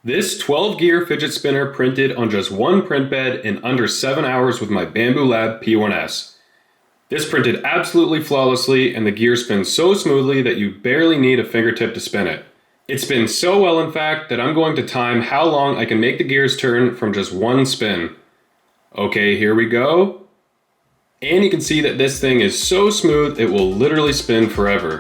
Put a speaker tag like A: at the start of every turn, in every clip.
A: This 12 gear fidget spinner printed on just one print bed in under 7 hours with my Bambu Lab P1S. This printed absolutely flawlessly and the gear spins so smoothly that you barely need a fingertip to spin it. It spins so well in fact that I'm going to time how long I can make the gears turn from just one spin. Okay, here we go. And you can see that this thing is so smooth it will literally spin forever.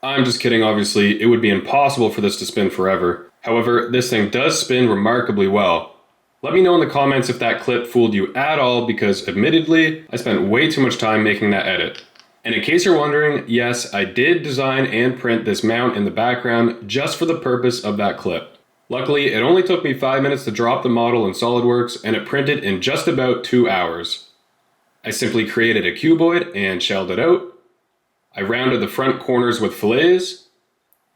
A: I'm just kidding, obviously. It would be impossible for this to spin forever. However, this thing does spin remarkably well. Let me know in the comments if that clip fooled you at all, because admittedly, I spent way too much time making that edit. And in case you're wondering, yes, I did design and print this mount in the background just for the purpose of that clip. Luckily, it only took me 5 minutes to drop the model in SolidWorks, and it printed in just about 2 hours. I simply created a cuboid and shelled it out. I rounded the front corners with fillets.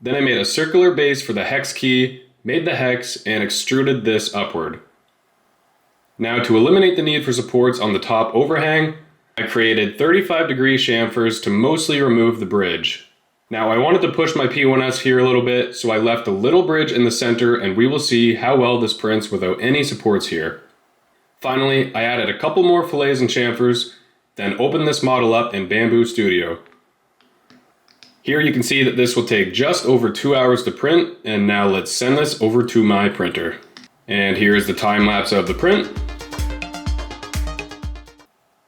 A: Then I made a circular base for the hex key, made the hex, and extruded this upward. Now to eliminate the need for supports on the top overhang, I created 35-degree chamfers to mostly remove the bridge. Now I wanted to push my P1S here a little bit, so I left a little bridge in the center, and we will see how well this prints without any supports here. Finally, I added a couple more fillets and chamfers, then opened this model up in Bambu Studio. Here you can see that this will take just over 2 hours to print, and now let's send this over to my printer. And here is the time lapse of the print.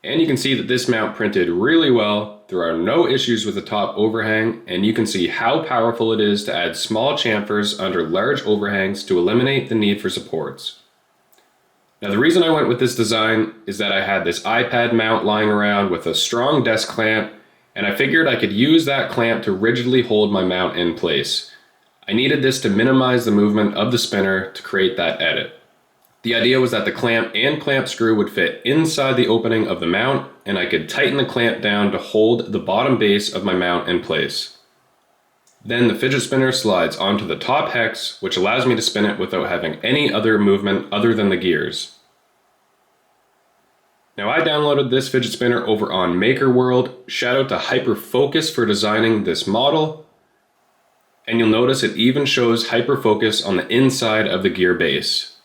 A: And you can see that this mount printed really well. There are no issues with the top overhang, and you can see how powerful it is to add small chamfers under large overhangs to eliminate the need for supports. Now the reason I went with this design is that I had this iPad mount lying around with a strong desk clamp, and I figured I could use that clamp to rigidly hold my mount in place. I needed this to minimize the movement of the spinner to create that edit. The idea was that the clamp and clamp screw would fit inside the opening of the mount, and I could tighten the clamp down to hold the bottom base of my mount in place. Then the fidget spinner slides onto the top hex, which allows me to spin it without having any other movement other than the gears. Now I downloaded this fidget spinner over on Maker World. Shout out to Hyperfocus for designing this model. And you'll notice it even shows hyperfocus on the inside of the gear base.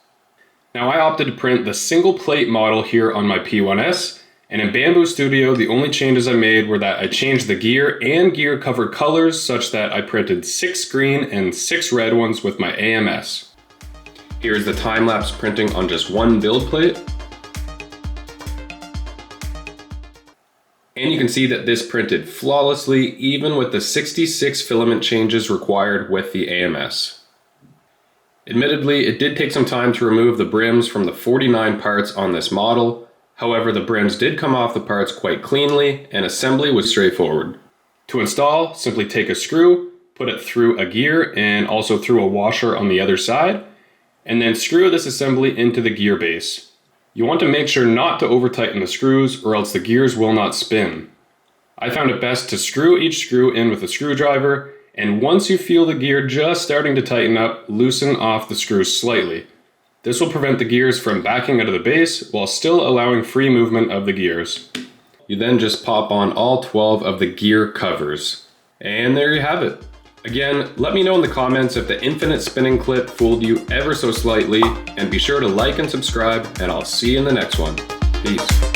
A: Now I opted to print the single plate model here on my P1S, and in Bambu Studio the only changes I made were that I changed the gear and gear cover colors such that I printed 6 green and 6 red ones with my AMS. Here is the time-lapse printing on just one build plate. And you can see that this printed flawlessly even with the 66 filament changes required with the AMS. Admittedly, it did take some time to remove the brims from the 49 parts on this model. However, the brims did come off the parts quite cleanly and assembly was straightforward. To install, simply take a screw, put it through a gear and also through a washer on the other side, and then screw this assembly into the gear base. You want to make sure not to over tighten the screws or else the gears will not spin. I found it best to screw each screw in with a screwdriver, and once you feel the gear just starting to tighten up, loosen off the screws slightly. This will prevent the gears from backing out of the base while still allowing free movement of the gears. You then just pop on all 12 of the gear covers. And there you have it. Again, let me know in the comments if the infinite spinning clip fooled you ever so slightly, and be sure to like and subscribe, and I'll see you in the next one. Peace.